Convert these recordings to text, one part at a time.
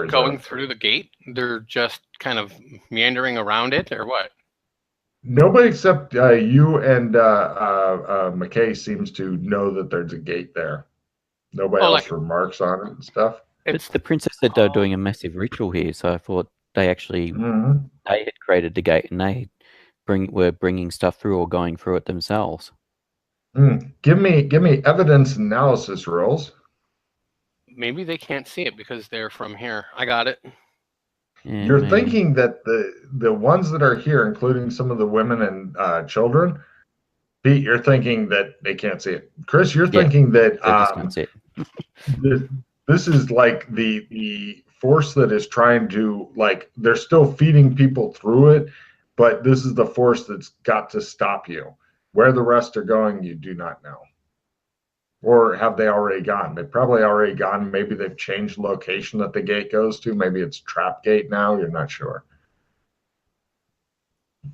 going reserved. through the gate? They're just kind of meandering around it, or what? Nobody except you and McKay seems to know that there's a gate there. Nobody Oh, else like remarks on it and stuff. But it's the princess said they were doing a massive ritual here, so I thought they actually Mhm. they had created the gate and they were bringing stuff through or going through it themselves. Give me evidence analysis rolls. maybe they can't see it because they're from here. I got it. Yeah, You're maybe. thinking that the ones that are here, including some of the women and children, Pete, you're thinking that they can't see it. Chris, you're Yeah, thinking that they just can't see it. this is like the force that is trying to, like, they're still feeding people through it, but this is the force that's got to stop you. Where the rest are going, you do not know. Or have they already gone? They've probably already gone. Maybe they've changed location that the gate goes to. Maybe it's trap gate now. You're not sure.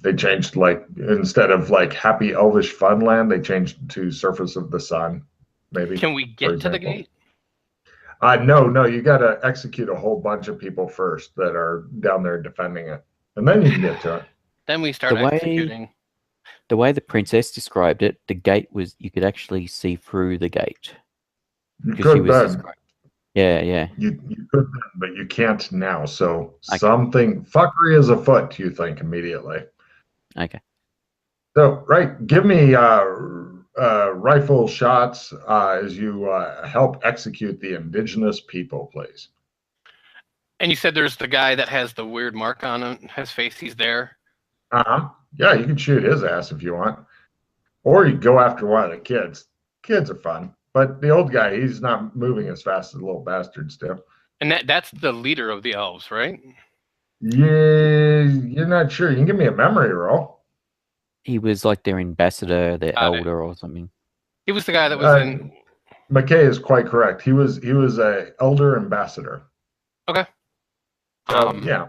They changed, like, instead of like happy elvish funland, they changed to surface of the sun, maybe, Can we for get to the example. gate? No, you got to execute a whole bunch of people first that are down there defending it, and then you can get to it. Then we start executing. The way the princess described it, the gate was you could actually see through the gate. You Because she could was then. describing. Yeah. You could then, but you can't now. So Okay. something fuckery is afoot, you think immediately. Okay. So, right, give me rifle shots as you help execute the indigenous people, please. And you said there's the guy that has the weird mark on his face. He's there. Yeah, you can shoot his ass if you want. Or you go after one of the kids. Kids are fun. But the old guy, he's not moving as fast as the little bastards do. And that's the leader of the elves, right? Yeah, you're not sure. You can give me a memory roll. He was like their ambassador, their Got it. elder or something. He was the guy that was in. McKay is quite correct. He was a elder ambassador. Okay. So yeah,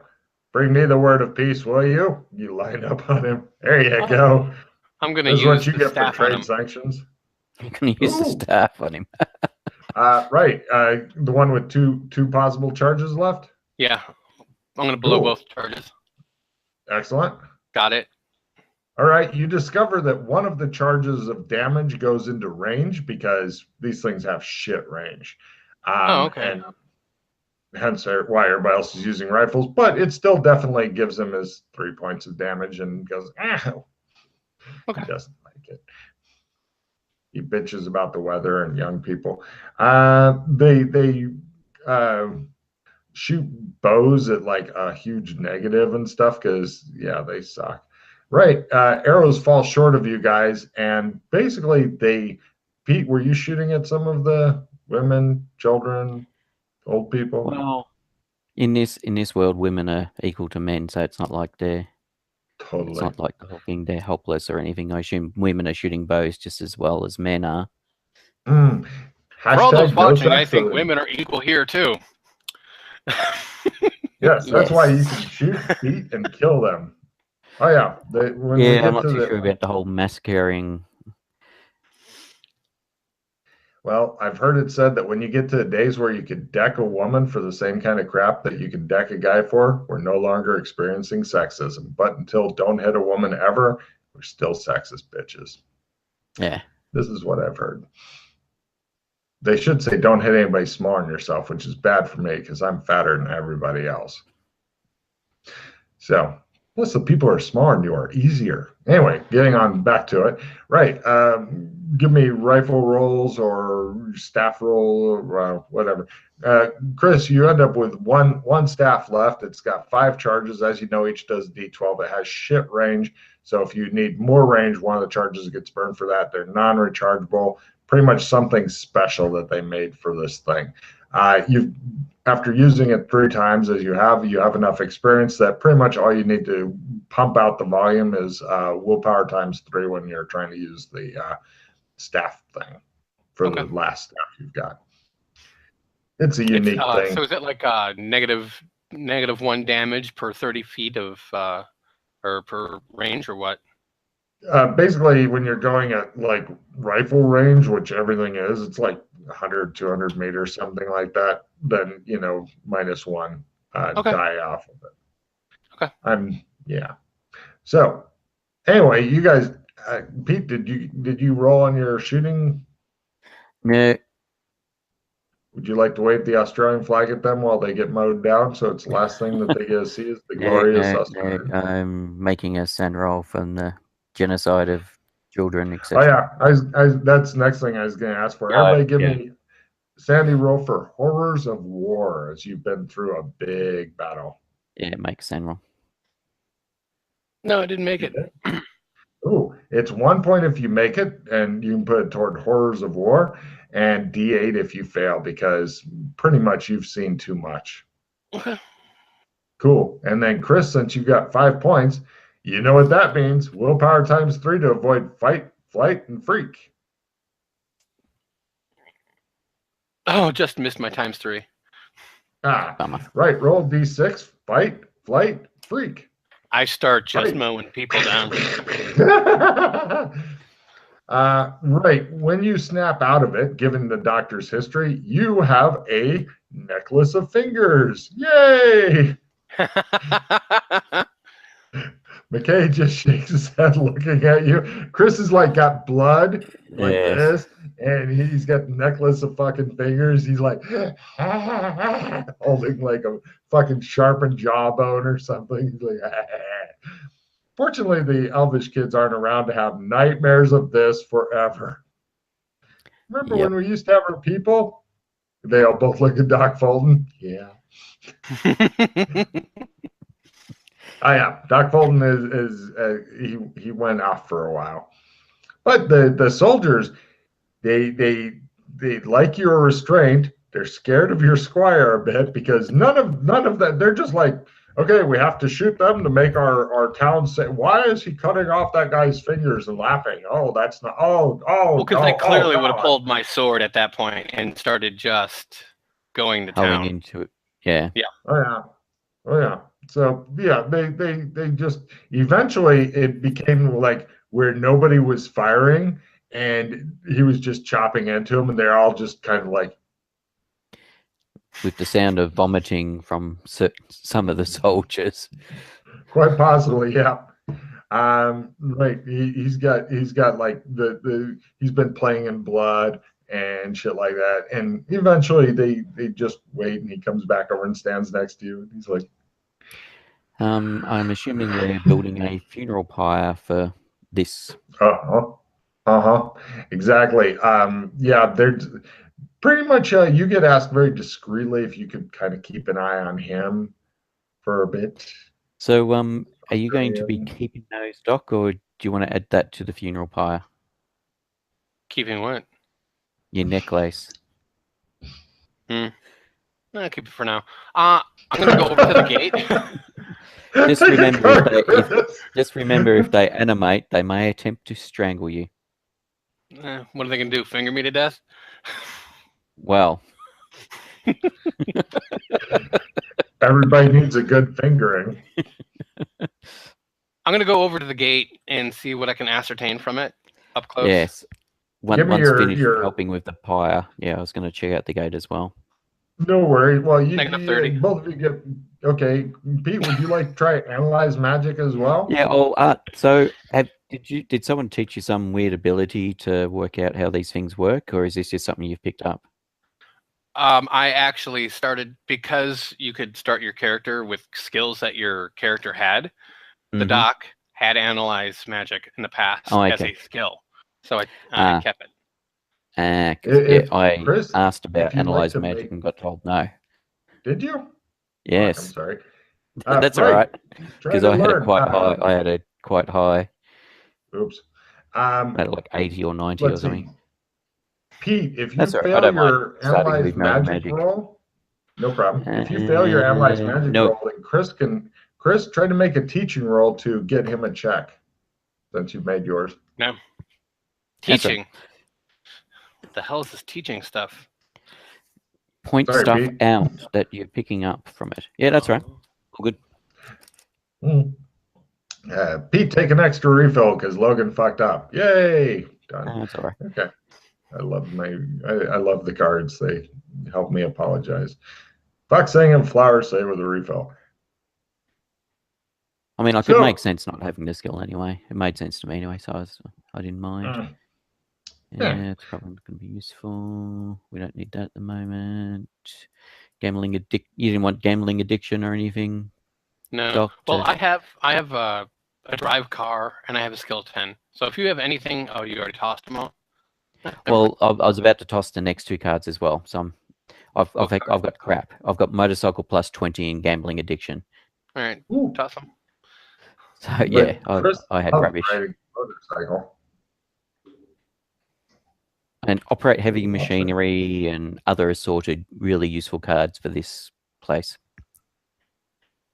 bring me the word of peace, will you? You line up on him. There you go. I'm gonna This is use what you the get for staff on trade him. sanctions. I'm gonna use the staff on him. Right. The one with two possible charges left. Yeah, I'm gonna blow both charges. Excellent. Got it. All right. You discover that one of the charges of damage goes into range because these things have shit range. Okay. And hence why everybody else is using rifles, but it still definitely gives him his 3 points of damage and goes, Okay. He doesn't like it. He bitches about the weather and young people. They shoot bows at like a huge negative and stuff because, yeah, they suck. Right. Arrows fall short of you guys, and basically Pete, were you shooting at some of the women, children, old people? Well, in this world, women are equal to men, so it's not like they're totally. It's not like they're helpless or anything. I assume women are shooting bows just as well as men are. For all those watching, I think women are equal here too. Yes, that's why you can shoot, beat, and kill them. Oh yeah, I'm not too sure about the whole massacring. Well, I've heard it said that when you get to the days where you could deck a woman for the same kind of crap that you can deck a guy for, we're no longer experiencing sexism. But until don't hit a woman ever, we're still sexist bitches. Yeah. This is what I've heard. They should say don't hit anybody smaller than yourself, which is bad for me because I'm fatter than everybody else. So, plus the people who are smaller than you are easier. Anyway, getting on back to it. Right. Give me rifle rolls or staff roll or whatever. Chris, you end up with one staff left. It's got 5 charges. As you know, each does D12. It has shit range. So if you need more range, one of the charges gets burned for that. They're non-rechargeable. Pretty much something special that they made for this thing. After using it 3 times, as you have enough experience that pretty much all you need to pump out the volume is willpower times 3 when you're trying to use the staff thing for the last staff you've got. It's a unique thing. So is it like -1 damage per 30 feet of or per range or what? Basically, when you're going at like rifle range, which everything is, it's like 100, 200 meters, something like that, then, -1. Okay. die off of it. Okay. Yeah. So anyway, you guys, Pete, did you roll on your shooting? No, Would you like to wave the Australian flag at them while they get mowed down? So it's the last thing that they get to see is the glorious Australian. no. I'm making a sand roll from the genocide of children, Oh etc. yeah, that's the next thing I was going to ask for. Everybody, give me Sandy roll for horrors of war as you've been through a big battle. Yeah, make a sand roll. No, I didn't make it. Ooh, it's 1 point if you make it, and you can put it toward horrors of war, and D8 if you fail, because pretty much you've seen too much. Okay. Cool. And then Chris, since you got 5 points, you know what that means. Willpower times 3 to avoid fight, flight, and freak. Oh, just missed my times 3. Right. Roll D6, fight, flight, freak. I start just mowing people down. Right. When you snap out of it, given the doctor's history, you have a necklace of fingers. Yay! McKay just shakes his head looking at you. Chris is like got blood like this, and he's got the necklace of fucking fingers. He's like holding like a fucking sharpened jawbone or something. He's like, Fortunately, the Elvish kids aren't around to have nightmares of this forever. Remember when we used to have our people? They all both look at Doc Fulton. Yeah. Yeah. Doc Fulton he went off for a while, but the soldiers they like your restraint. They're scared of your squire a bit because none of that. They're just like, okay, we have to shoot them to make our town say. Why is he cutting off that guy's fingers and laughing? Oh, that's not. Well, because they clearly would have pulled my sword at that point and started just going to town. Into it. Yeah. Yeah. Oh yeah. So yeah, they just eventually it became like where nobody was firing and he was just chopping into them and they're all just kind of like with the sound of vomiting from some of the soldiers. Quite possibly, yeah. Right. He's got like he's been playing in blood and shit like that. And eventually they just wait and he comes back over and stands next to you and he's like, I'm assuming they're building a funeral pyre for this. Exactly. Yeah, they're pretty much you get asked very discreetly if you could kind of keep an eye on him for a bit. So are you going to be keeping those, Doc, or do you want to add that to the funeral pyre? Keeping what? Your necklace. I'll keep it for now. I'm gonna go over to the gate. Just remember, if they animate, they may attempt to strangle you. What are they gonna do? Finger me to death? Well, everybody needs a good fingering. I'm gonna go over to the gate and see what I can ascertain from it up close. Yes. Once finished helping with the pyre, yeah, I was going to check out the gate as well. No worries. Well, -30. Both of you get okay. Pete, would you like to try analyze magic as well? Yeah. So did someone teach you some weird ability to work out how these things work, or is this just something you've picked up? I actually started because you could start your character with skills that your character had. The doc had analyzed magic in the past as a skill, so I kept it. I asked about analyze magic and got told no. Did you? Yes. I'm sorry. That's all right, because I had a quite high. I had a quite high. Oops. I had like 80 or 90 or something. Pete, if you fail your analyze magic roll, no problem. If you fail your analyze magic roll, then Chris, try to make a teaching roll to get him a check, since you've made yours. No. Teaching. What the hell is this teaching stuff? Point stuff out that you're picking up from it. Yeah, that's right. All good. Pete, take an extra refill because Logan fucked up. Yay! Done. That's all right. Okay. I love the cards. They help me apologize. Fuck singing flowers say with a refill. I mean, I could make sense not having the skill anyway. It made sense to me anyway, so I didn't mind. Yeah, it's probably not going to be useful. We don't need that at the moment. Gambling You didn't want gambling addiction or anything? No. Well, I have a drive car and I have a skill 10. So if you have anything, oh, you already tossed them all. Well, I was about to toss the next 2 cards as well. So I've got crap. I've got motorcycle plus 20 and gambling addiction. All right, toss them. So yeah, I had rubbish. Motorcycle. And operate heavy machinery and other assorted really useful cards for this place.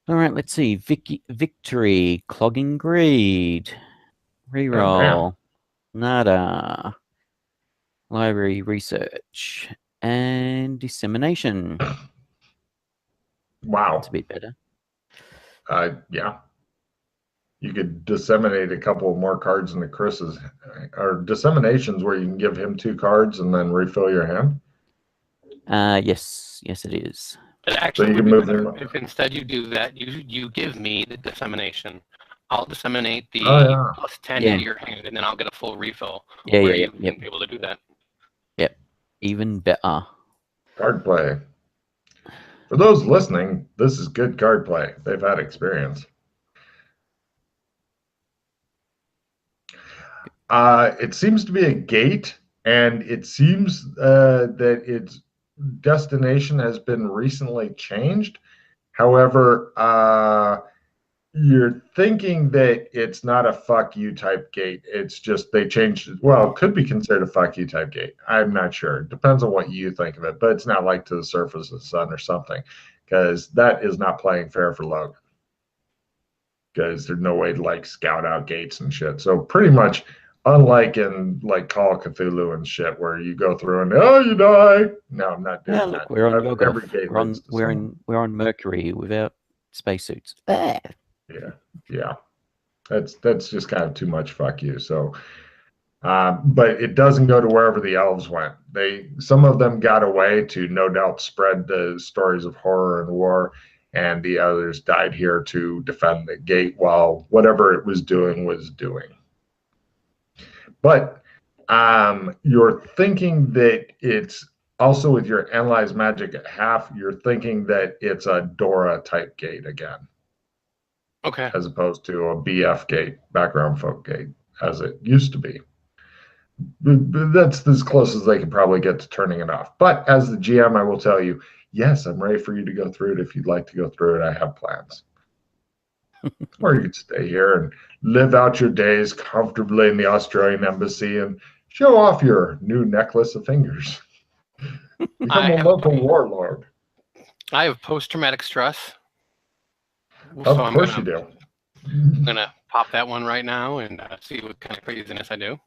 All right, let's see. Victory, Clogging Greed, Reroll, Nada, Library Research, and Dissemination. Wow. That's a bit better. Yeah. You could disseminate a couple more cards into Chris's. Are disseminations where you can give him 2 cards and then refill your hand? Yes, it is. It actually so you would be better if instead you do that, you give me the dissemination. I'll disseminate the plus 10 into your hand, and then I'll get a full refill. Yeah, you can be able to do that. Yep, even better. Card play. For those listening, this is good card play. They've had experience. It seems to be a gate, and it seems that its destination has been recently changed. However, you're thinking that it's not a fuck you type gate. It's just they changed it. Well, it could be considered a fuck you type gate. I'm not sure. It depends on what you think of it, but it's not like to the surface of the sun or something, because that is not playing fair for Logan. Because there's no way to like scout out gates and shit. So pretty much, unlike in like Call of Cthulhu and shit, where you go through and you die. No, I'm not doing that. Look, we're on Yoggoth. We're on Mercury without spacesuits. Yeah. That's just kind of too much fuck you. So, but it doesn't go to wherever the elves went. Some of them got away to no doubt spread the stories of horror and war, and the others died here to defend the gate while whatever it was doing was doing. But you're thinking that it's also with your analyze magic at half, you're thinking that it's a Dora type gate again. Okay. As opposed to a BF gate, background folk gate, as it used to be. That's as close as they can probably get to turning it off. But as the GM, I will tell you, yes, I'm ready for you to go through it. If you'd like to go through it, I have plans. Or you could stay here and live out your days comfortably in the Australian embassy and show off your new necklace of fingers. Become a local warlord. I have post-traumatic stress. Of course you do. I'm going to pop that one right now and see what kind of craziness I do.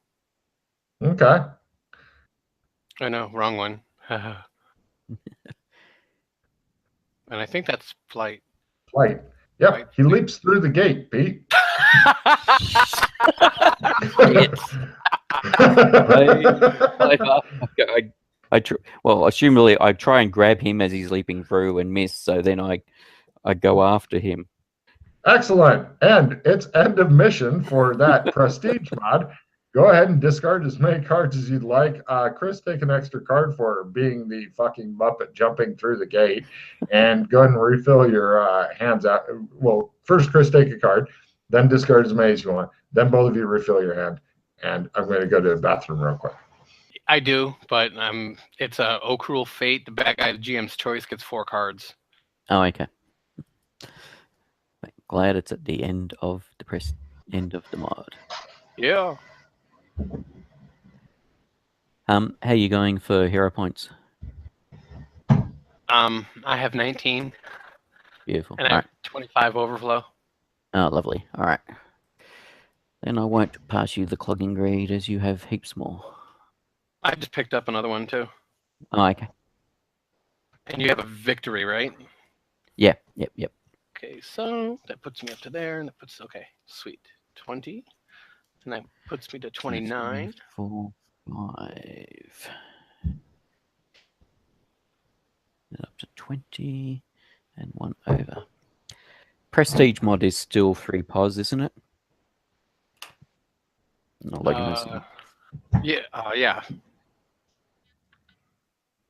Okay. Oh, no, wrong one. And I think that's flight. Flight. Yep, flight. He leaps through the gate, Pete. Assumably I try and grab him as he's leaping through and miss, so then I go after him. Excellent. And it's end of mission for that prestige mod. Go ahead and discard as many cards as you'd like. Chris, take an extra card for being the fucking Muppet jumping through the gate. And go ahead and refill your hands out. Well, first, Chris, take a card. Then discard as many as you want. Then both of you refill your hand. And I'm going to go to the bathroom real quick. I do, but it's a oh cruel fate. The bad guy, the GM's choice, gets 4 cards. Oh, okay. Glad it's at the end of the end of the mod. Yeah. How are you going for hero points? I have 19. Beautiful. And I have 25 overflow. Oh, lovely. All right. Then I won't pass you the clogging greed as you have heaps more. I just picked up another one too. Oh, okay. And you have a victory, right? Yeah. Yep. Okay, so that puts me up to there, and that puts sweet 20, and that puts me to 29. 3, 4, 5. Up to 20 and 1 over. Prestige mod is still 3 pos, isn't it? No, Logan isn't. Yeah.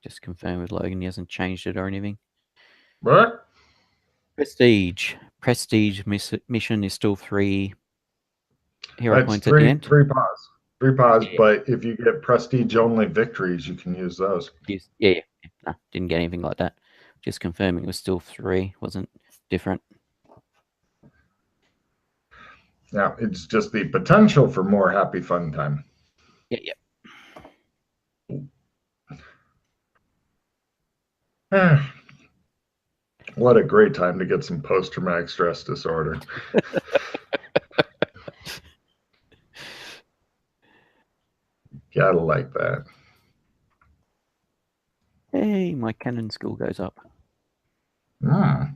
Just confirm with Logan, he hasn't changed it or anything. What? Prestige mission is still 3 hero That's points at the end. 3 pos. 3 pos, Yeah. but if you get prestige only victories, you can use those. Yeah. No, didn't get anything like that. Just confirming it was still 3, wasn't different. Now, it's just the potential for more happy fun time. Yeah. What a great time to get some post-traumatic stress disorder. Gotta like that. Hey, my cannon skill goes up. By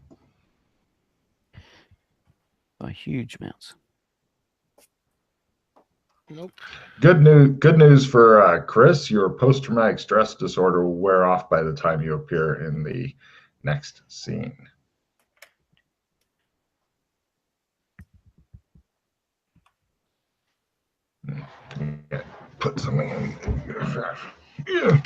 huge amounts. Nope. Good news for Chris. Your post-traumatic stress disorder will wear off by the time you appear in the next scene. Yeah, put something in. Yeah.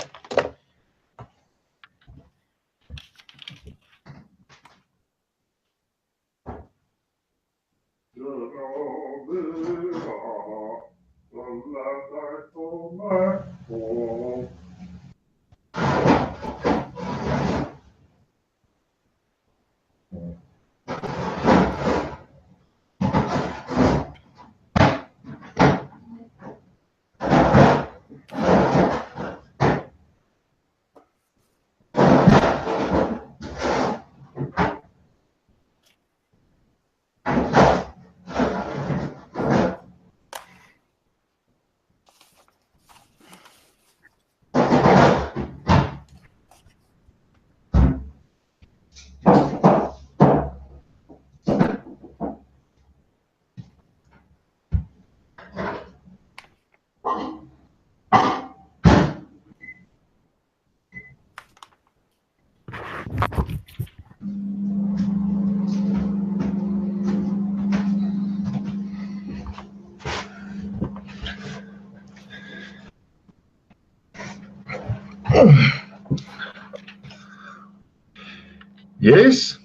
Yes.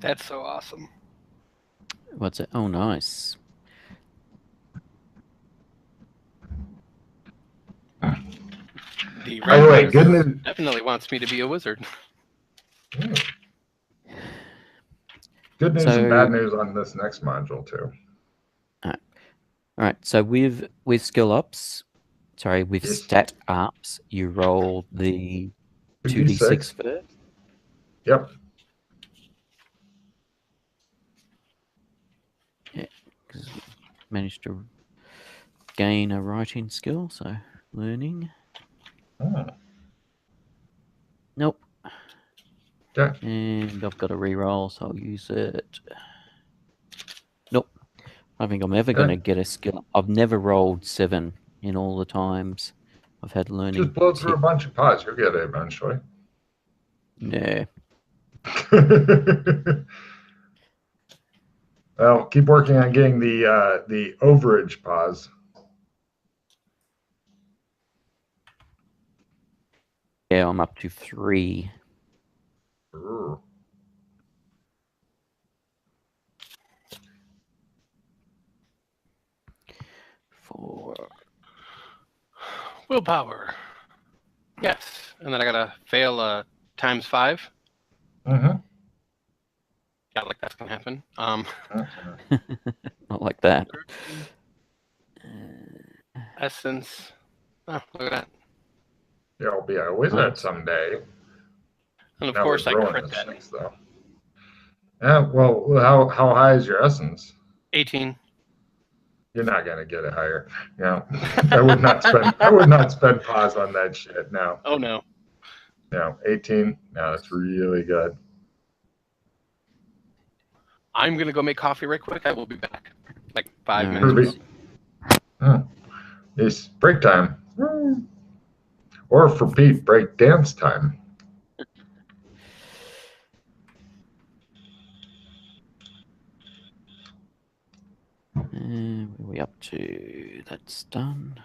That's so awesome. What's it? Oh, nice. The By the way, good news. Definitely wants me to be a wizard. Good news and bad news on this next module too. All right. So with skill ups, with stat ups, you roll the 2d6 first. Yep. Yeah, because we managed to gain a writing skill, so learning. Nope. Okay. And I've got a reroll, so I'll use it. Nope. I think I'm ever going to get a skill. I've never rolled 7 in all the times I've had learning. Just blow through a bunch of pods. You'll get it eventually. Yeah. Well, keep working on getting the overage pause. Yeah, I'm up to 3. Ooh. 4. Willpower. Yes. And then I gotta fail times 5. Mm-hmm. Yeah, like that's gonna happen. Not like that. Essence. Oh, look at that. You'll be a wizard someday. And of course I crit that. Though. Yeah, well, how high is your essence? 18. You're not gonna get it higher. Yeah. I would not spend pause on that shit. No. Oh no. No, 18. No, that's really good. I'm gonna go make coffee right quick. I will be back. Like 5 minutes. It's break time. Or for Pete, break dance time. And where are we up to? That's done.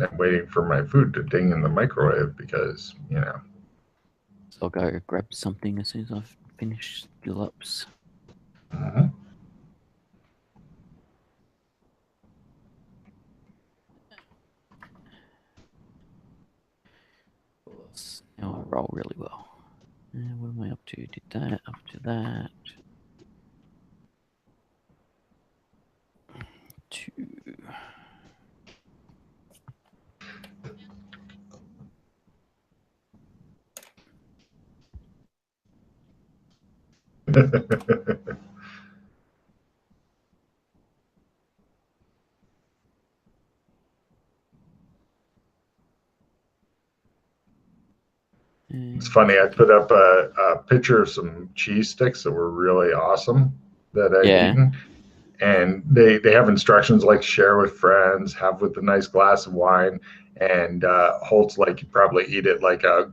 I'm waiting for my food to ding in the microwave because, you know. So I'll go grab something as soon as I've finished skill ups. Mm-hmm. Now I roll really well. And what am I up to? Did that, up to that. 2. It's funny. I put up a picture of some cheese sticks that were really awesome that I'd eaten. And they have instructions like share with friends, have with a nice glass of wine. And Holt's like, you probably eat it like a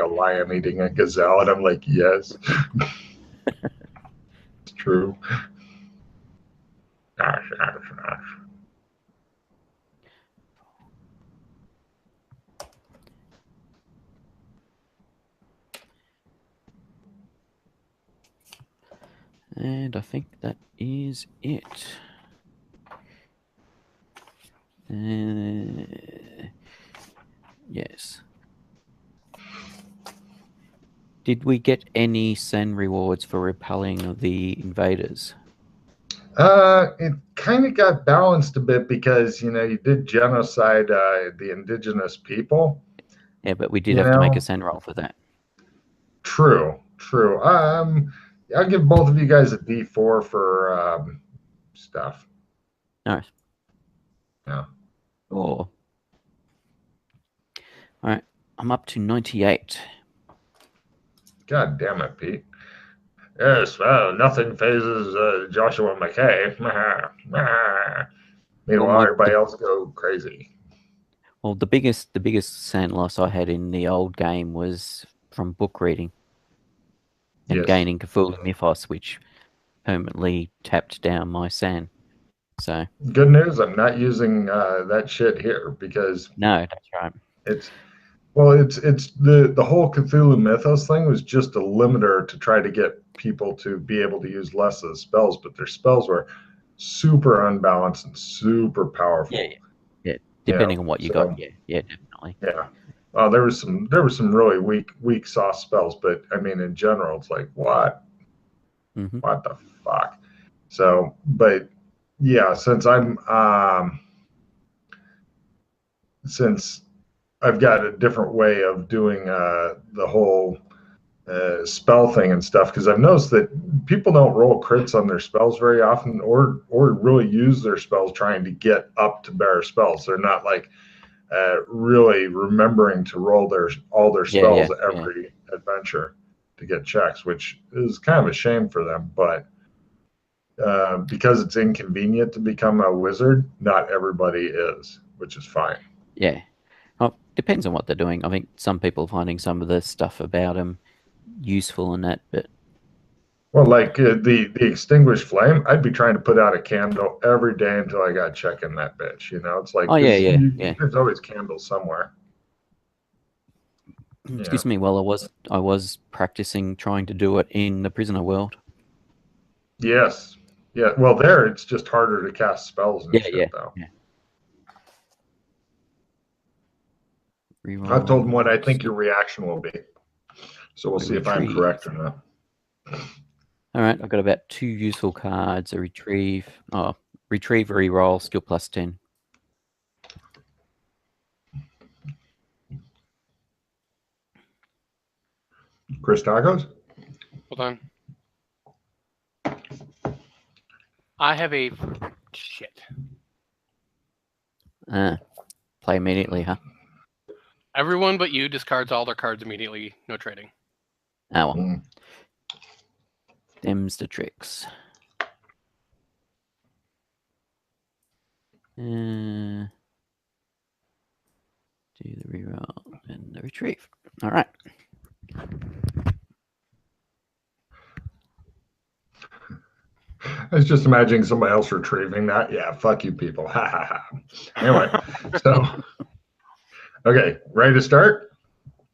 lion eating a gazelle. And I'm like, yes, it's true. Gosh. And I think that is it. Yes. Did we get any Sen rewards for repelling the invaders? It kind of got balanced a bit because, you know, you did genocide the indigenous people. Yeah, but we did have to make a Sen roll for that. True. I'll give both of you guys a D4 for stuff. Nice. Yeah. Oh. All right. I'm up to 98. God damn it, Pete. Yes, well, nothing phases Joshua McKay. Meanwhile, everybody else go crazy. Well, the biggest Sen loss I had in the old game was from book reading and gaining Cthulhu Mythos, which permanently tapped down my Sen. So good news, I'm not using that shit here because no, that's right. It's the whole Cthulhu Mythos thing was just a limiter to try to get people to be able to use less of the spells, but their spells were super unbalanced and super powerful. Yeah. Depending on what you got, yeah, definitely. Yeah. There was some really weak soft spells, but I mean in general, it's like what? Mm-hmm. What the fuck? So, but yeah, since I've got a different way of doing the whole spell thing and stuff because I've noticed that people don't roll crits on their spells very often or really use their spells trying to get up to better spells. They're not like really remembering to roll all their spells every adventure to get checks, which is kind of a shame for them. But because it's inconvenient to become a wizard, not everybody is, which is fine. Yeah. Well, depends on what they're doing. I think some people are finding some of the stuff about them useful in that, but well, like the extinguished flame, I'd be trying to put out a candle every day until I got checking that bitch. You know, it's like there's always candles somewhere. Excuse me. Well, I was practicing trying to do it in the prisoner world. Yes. Yeah. Well, there it's just harder to cast spells and shit, though. Yeah. I've told them what I think your reaction will be, so we'll see if I'm correct or not. All right, I've got about 2 useful cards. A retrieve, reroll, skill plus 10. Chris Tacos? Hold on. I have a shit. Play immediately, huh? Everyone but you discards all their cards immediately. No trading. Ah, well. Them's the tricks. Do the reroll and the retrieve. All right. I was just imagining somebody else retrieving that. Yeah, fuck you people. Ha ha ha. Anyway, so okay, ready to start?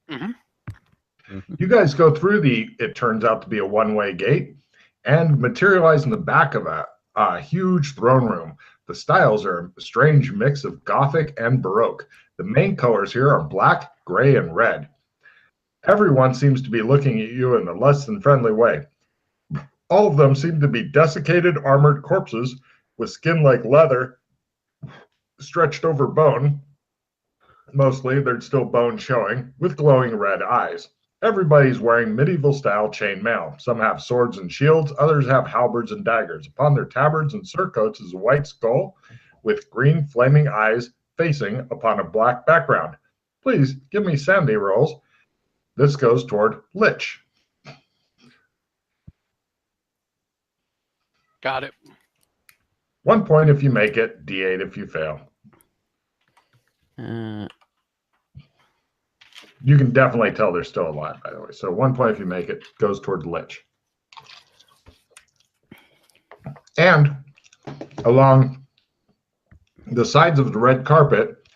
You guys go through it turns out to be a one-way gate, and materialize in the back of a huge throne room. The styles are a strange mix of Gothic and Baroque. The main colors here are black, gray, and red. Everyone seems to be looking at you in a less than friendly way. All of them seem to be desiccated, armored corpses with skin like leather, stretched over bone. Mostly, there's still bone showing, with glowing red eyes. Everybody's wearing medieval-style chainmail. Some have swords and shields, others have halberds and daggers. Upon their tabards and surcoats is a white skull with green flaming eyes facing upon a black background. Please give me sanity rolls. This goes toward Lich. Got it. 1 point if you make it, D8 if you fail. You can definitely tell they're still alive, by the way. So 1 point if you make it, goes toward Lich. And along the sides of the red carpet,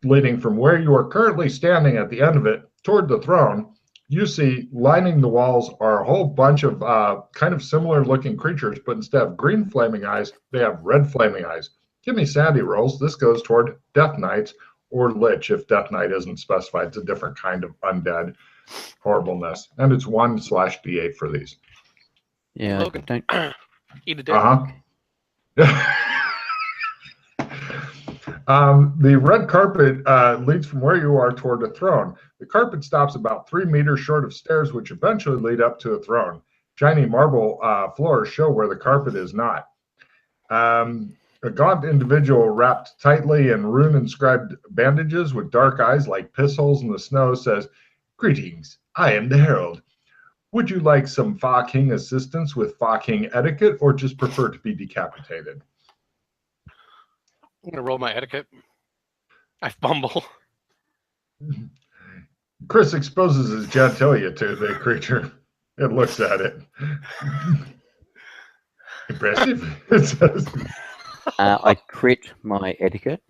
leading from where you are currently standing at the end of it toward the throne, you see lining the walls are a whole bunch of kind of similar looking creatures, but instead of green flaming eyes, they have red flaming eyes. Give me sanity rolls. This goes toward Death Knights or Lich if Death Knight isn't specified. It's a different kind of undead horribleness. And it's 1/D8 for these. Yeah, Logan, don't eat a dick. The red carpet leads from where you are toward a throne. The carpet stops about 3 meters short of stairs, which eventually lead up to a throne. Shiny marble floors show where the carpet is not. A gaunt individual wrapped tightly in rune-inscribed bandages with dark eyes like piss holes in the snow says, "Greetings, I am the Herald. Would you like some Fa King assistance with Fa King etiquette or just prefer to be decapitated?" I'm going to roll my etiquette. I fumble. Chris exposes his genitalia to the creature. It looks at it. Impressive, it says. I crit my etiquette.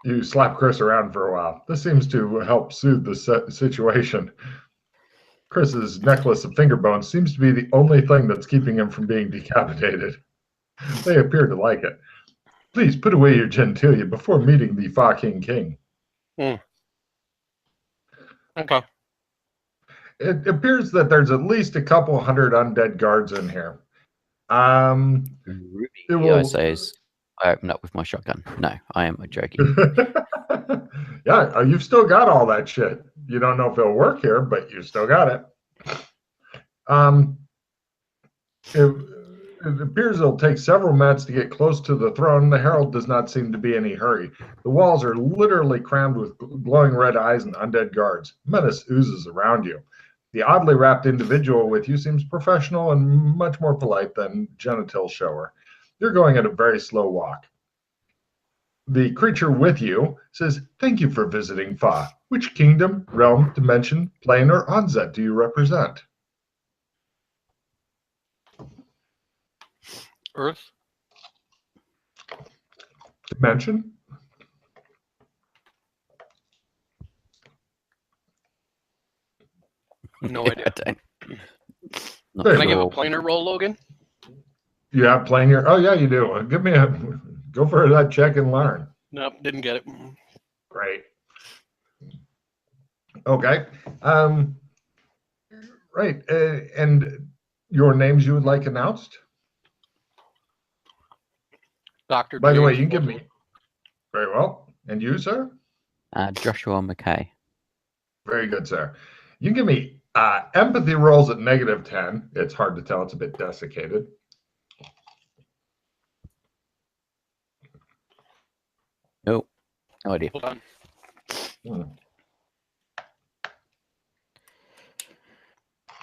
You slap Chris around for a while. This seems to help soothe the situation. Chris's necklace of finger bones seems to be the only thing that's keeping him from being decapitated. They appear to like it. Please put away your genitalia before meeting the Fa King. Okay. It appears that there's at least a couple hundred undead guards in here. Ruby, I say, I open up with my shotgun. No, I am joking. Yeah, you've still got all that shit. You don't know if it'll work here, but you still got it. It appears it'll take several minutes to get close to the throne. The Herald does not seem to be in any hurry. The walls are literally crammed with glowing red eyes and undead guards. Menace oozes around you. The oddly wrapped individual with you seems professional and much more polite than genital shower. You're going at a very slow walk. The creature with you says, "Thank you for visiting Fa. Which kingdom, realm, dimension, plane, or onset do you represent?" Earth. Dimension? No idea. Can I give a planar roll, Logan? You have planar? Oh, yeah, you do. Give me go for that check and learn. Nope, didn't get it. Great. Okay. Right. And your names you would like announced? Dr. By the way, James you can give me. Very well. And you, sir? Joshua McKay. Very good, sir. You can give me empathy rolls at -10. It's hard to tell. It's a bit desiccated. Nope. No idea. Hold on.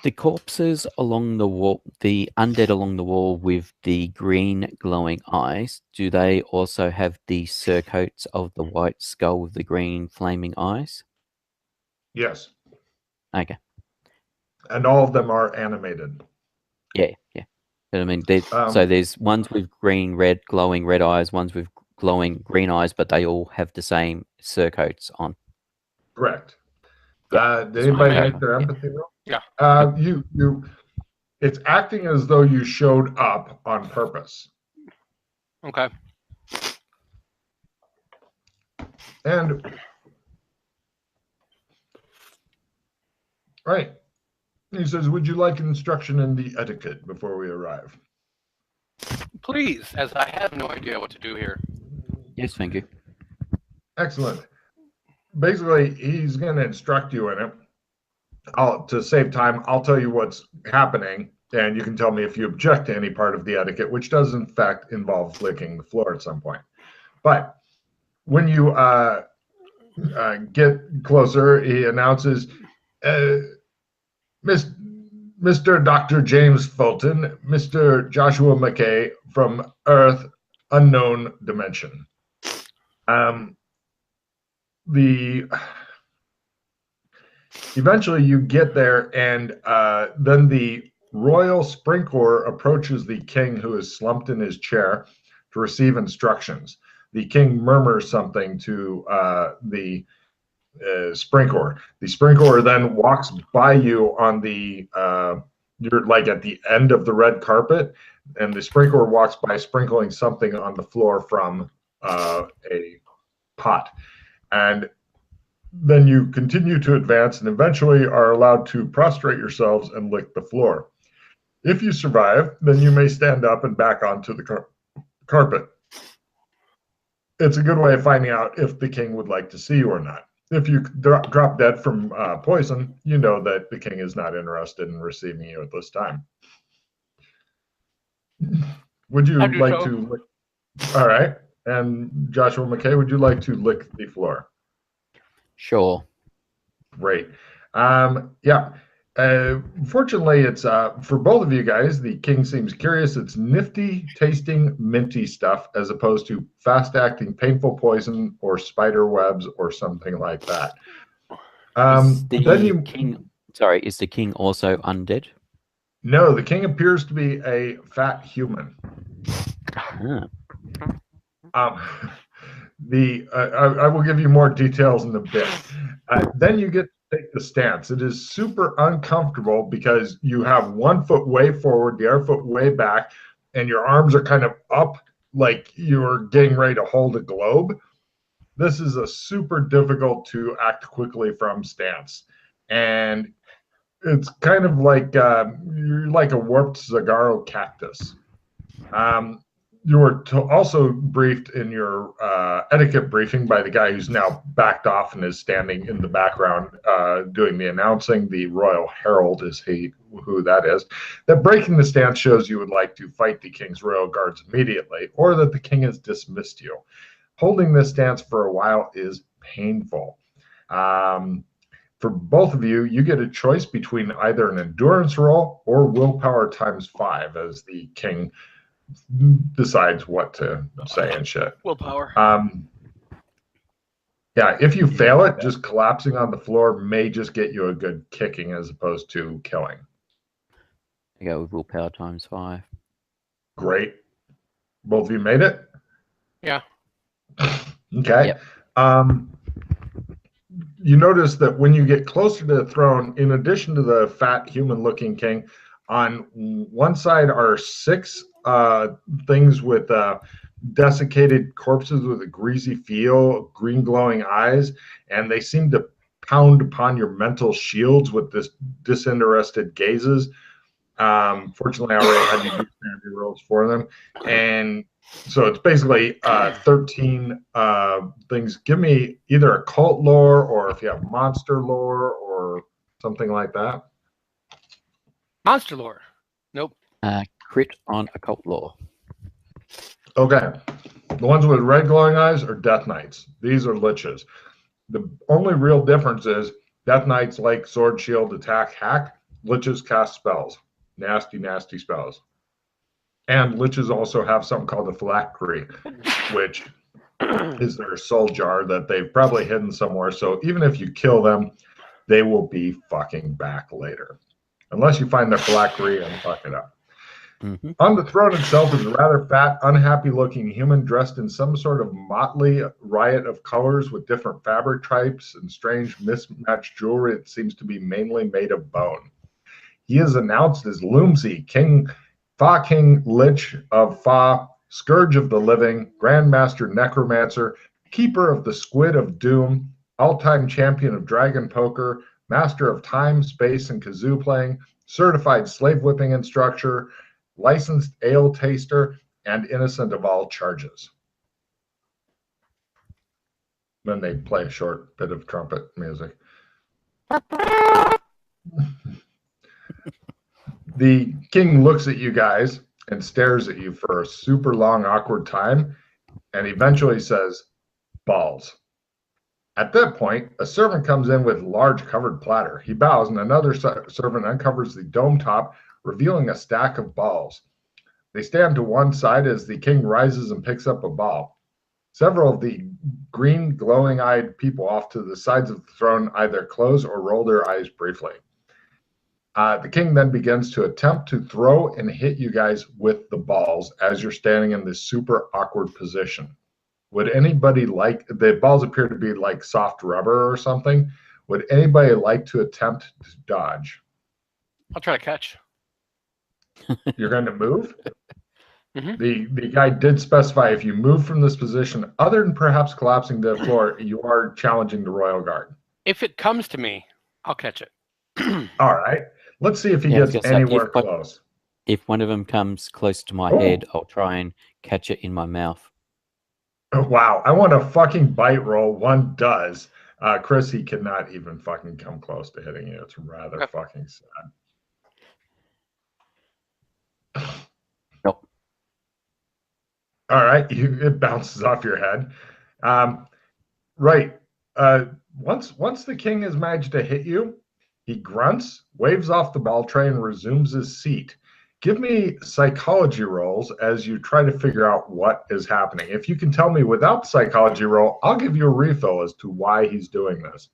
The corpses along the wall, the undead along the wall with the green glowing eyes, do they also have the surcoats of the white skull with the green flaming eyes? Yes. Okay. And all of them are animated. Yeah. But I mean, so there's ones with green, red, glowing red eyes, ones with glowing green eyes, but they all have the same surcoats on. Correct. Yep. Did anybody make their empathy roll? Yeah. It's acting as though you showed up on purpose. Okay. And right. He says, would you like instruction in the etiquette before we arrive? Please, as I have no idea what to do here. Yes, thank you. Excellent. Basically, he's going to instruct you in it. To save time, I'll tell you what's happening, and you can tell me if you object to any part of the etiquette, which does, in fact, involve licking the floor at some point. But when you get closer, he announces, Mr. Dr. James Fulton, Mr. Joshua McKay from Earth, unknown dimension. Eventually you get there, and then the royal sprinkler approaches the king, who is slumped in his chair, to receive instructions. The king murmurs something to the sprinkler. The sprinkler then walks by you on the you're like at the end of the red carpet, and the sprinkler walks by sprinkling something on the floor from a pot. And then you continue to advance and eventually are allowed to prostrate yourselves and lick the floor. If you survive, then you may stand up and back onto the carpet. It's a good way of finding out if the king would like to see you or not. If you drop dead from poison, you know that the king is not interested in receiving you at this time. Would you like to lick? All right. And Joshua McKay, would you like to lick the floor? Sure. Great. Yeah. Fortunately, it's for both of you guys, the king seems curious. It's nifty, tasting, minty stuff as opposed to fast-acting, painful poison or spider webs or something like that. Is the king also undead? No, the king appears to be a fat human. I will give you more details in a bit. Then you get to take the stance. It is super uncomfortable because you have one foot way forward, the other foot way back, and your arms are kind of up like you're getting ready to hold a globe. This is a super difficult to act quickly from stance. And it's kind of like you're like a warped saguaro cactus. You were also briefed in your etiquette briefing by the guy who's now backed off and is standing in the background doing the announcing. The Royal Herald is who that is. That breaking the stance shows you would like to fight the king's royal guards immediately, or that the king has dismissed you. Holding this stance for a while is painful. For both of you, you get a choice between either an endurance roll or willpower ×5 as the king decides what to say and shit. Willpower. Yeah, if you fail it, just collapsing on the floor may just get you a good kicking as opposed to killing. I go with willpower ×5. Great. Both of you made it? Yeah. Okay. Yep. You notice that when you get closer to the throne, in addition to the fat human-looking king, on one side are 6 things with desiccated corpses with a greasy feel, green glowing eyes, and they seem to pound upon your mental shields with this disinterested gazes. Fortunately, I already had you do sanity rolls for them, and so it's basically 13 things. Give me either a cult lore or if you have monster lore or something like that. Monster lore. Nope. Crit on occult lore. Okay. The ones with red glowing eyes are Death Knights. These are liches. The only real difference is Death Knights like sword, shield, attack, hack. Liches cast spells. Nasty, nasty spells. And liches also have something called a phylactery, which is their soul jar that they've probably hidden somewhere. So even if you kill them, they will be fucking back later. Unless you find their phylactery and fuck it up. Mm-hmm. On the throne itself is a rather fat, unhappy-looking human dressed in some sort of motley riot of colors with different fabric types and strange mismatched jewelry that seems to be mainly made of bone. He is announced as Loomsy, King Lich of Fa, Scourge of the Living, Grandmaster Necromancer, Keeper of the Squid of Doom, all-time champion of Dragon Poker, Master of Time, Space, and Kazoo playing, certified slave whipping instructor, licensed ale taster, and innocent of all charges. Then they play a short bit of trumpet music. The king looks at you guys and stares at you for a super long, awkward time, and eventually says, balls. At that point, a servant comes in with a large covered platter. He bows, and another servant uncovers the dome top, revealing a stack of balls. They stand to one side as the king rises and picks up a ball. Several of the green, glowing-eyed people off to the sides of the throne either close or roll their eyes briefly. The king then begins to attempt to throw and hit you guys with the balls as you're standing in this super awkward position. Would anybody like, the balls appear to be like soft rubber or something. Would anybody like to attempt to dodge? I'll try to catch. You're going to move? Mm-hmm. The guy did specify if you move from this position, other than perhaps collapsing to the floor, you are challenging the royal guard. If it comes to me, I'll catch it. All right. Let's see if he gets anywhere close. If one of them comes close to my head, I'll try and catch it in my mouth. Wow. I want a fucking bite roll. One does. Chris, he cannot even fucking come close to hitting you. It's rather fucking sad. Nope. All right. It bounces off your head. Right. Once the king has managed to hit you, he grunts, waves off the ball tray, and resumes his seat. Give me psychology rolls as you try to figure out what is happening. If you can tell me without the psychology roll, I'll give you a refill as to why he's doing this.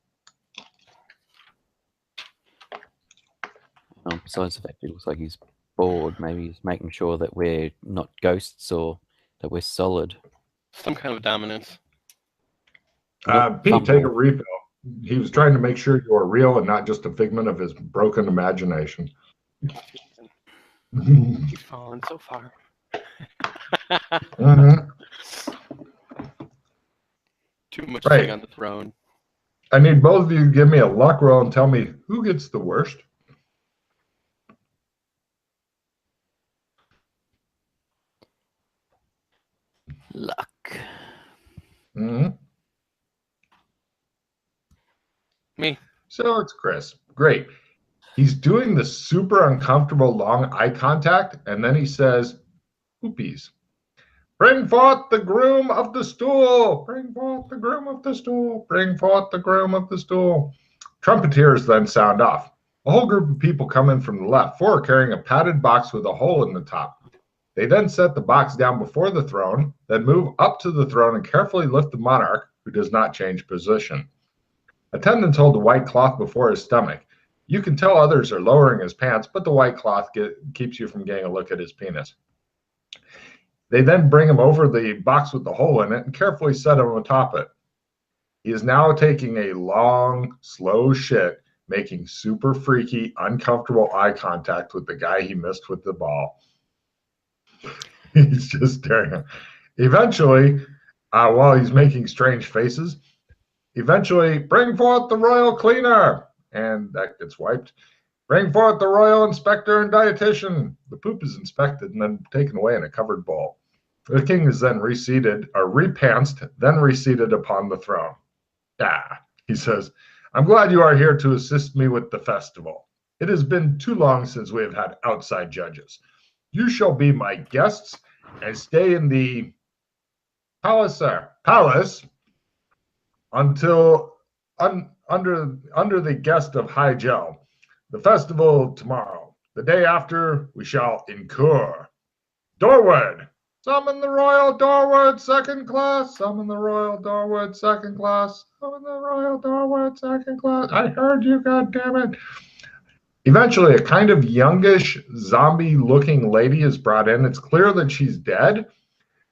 Besides the fact it looks like he's bored, maybe he's making sure that we're not ghosts or that we're solid. Some kind of dominance. Pete, take a refill. He was trying to make sure you are real and not just a figment of his broken imagination. He's fallen so far. Too much sitting on the throne. I need both of you to give me a luck roll and tell me who gets the worst. Luck. Me. So it's Chris. Great. He's doing the super uncomfortable long eye contact, and then he says, "Oopies. Bring forth the groom of the stool. Bring forth the groom of the stool. Bring forth the groom of the stool." Trumpeters then sound off. A whole group of people come in from the left, 4 carrying a padded box with a hole in the top. They then set the box down before the throne, then move up to the throne and carefully lift the monarch, who does not change position. Attendants hold the white cloth before his stomach. You can tell others are lowering his pants, but the white cloth keeps you from getting a look at his penis. They then bring him over the box with the hole in it and carefully set him atop it. He is now taking a long, slow shit, making super freaky, uncomfortable eye contact with the guy he missed with the ball. He's just staring at him. Eventually, while he's making strange faces, bring forth the royal cleaner. And that gets wiped. Bring forth the royal inspector and dietitian. The poop is inspected and then taken away in a covered bowl. The king is then repantsed, then reseated upon the throne. He says, "I'm glad you are here to assist me with the festival. It has been too long since we have had outside judges. You shall be my guests and stay in the palace until under the guest of High Gel. The festival tomorrow. The day after, we shall incur. Dorwood! Summon the Royal Dorwood second class! Summon the Royal Dorwood second class! Summon the Royal Dorwood second class! I heard you, goddammit! Eventually, a kind of youngish, zombie-looking lady is brought in. It's clear that she's dead,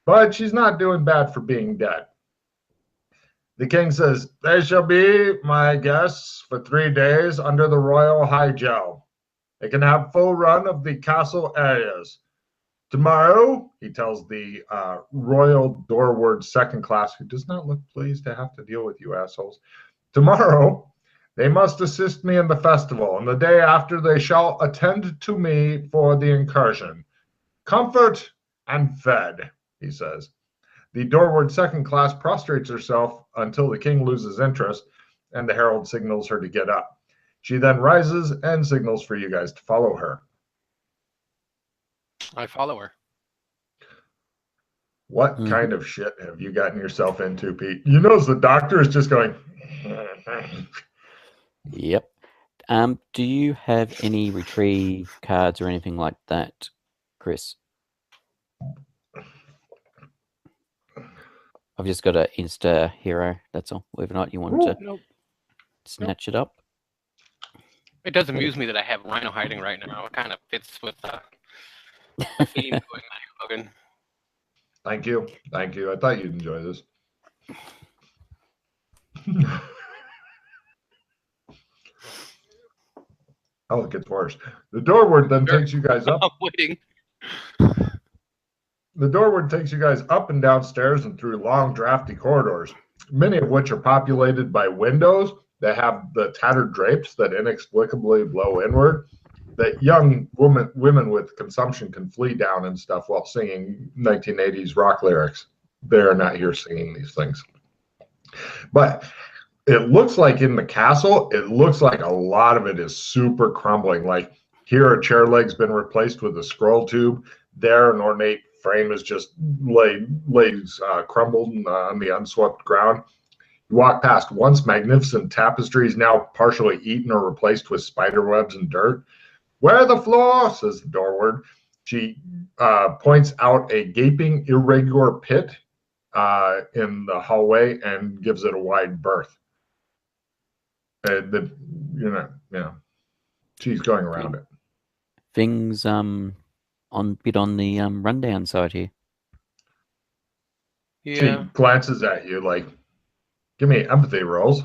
but she's not doing bad for being dead. The king says, they shall be my guests for 3 days under the royal high jail. They can have full run of the castle areas. Tomorrow, he tells the Royal Dorwood second class, who does not look pleased to have to deal with you assholes. Tomorrow, they must assist me in the festival, and the day after they shall attend to me for the incursion. Comfort and fed, he says. The Dorwood second class prostrates herself until the king loses interest, and the herald signals her to get up. She then rises and signals for you guys to follow her. I follow her. What kind of shit have you gotten yourself into, Pete? You notice the doctor is just going... Yep. Do you have any retrieve cards or anything like that, Chris? I've just got an Insta hero, that's all. Whether or not you want to snatch it up. It does amuse me that I have Rhino hiding right now. It kind of fits with the theme going on here, Logan. Thank you. Thank you. I thought you'd enjoy this. Oh, it gets worse. The Dorwood then takes you guys up. I'm waiting. The Dorwood takes you guys up and downstairs and through long, drafty corridors, many of which are populated by windows that have the tattered drapes that inexplicably blow inward, that young women with consumption can flee down and stuff while singing 1980s rock lyrics. They're not here singing these things. But it looks like in the castle, it looks like a lot of it is super crumbling. Like here, a chair leg's been replaced with a scroll tube. There, an ornate frame is just lays crumbled on the unswept ground. You walk past once magnificent tapestries now partially eaten or replaced with spider webs and dirt. Where the floor, says the Dorwood. She points out a gaping, irregular pit in the hallway and gives it a wide berth. She's going around it. Things on the rundown side here. Yeah. She glances at you like, give me empathy rolls.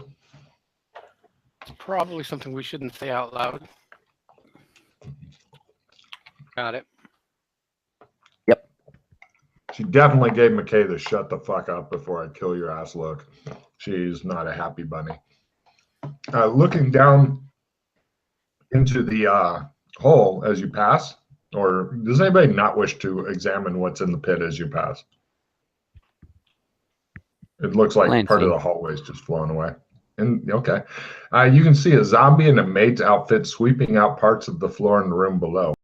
It's probably something we shouldn't say out loud. Got it. Yep. She definitely gave McKay the shut the fuck up before I kill your ass look. She's not a happy bunny. Looking down into the hole as you pass, or does anybody not wish to examine what's in the pit as you pass? It looks like part of the hallway is just flowing away. And okay, you can see a zombie in a maid's outfit sweeping out parts of the floor in the room below.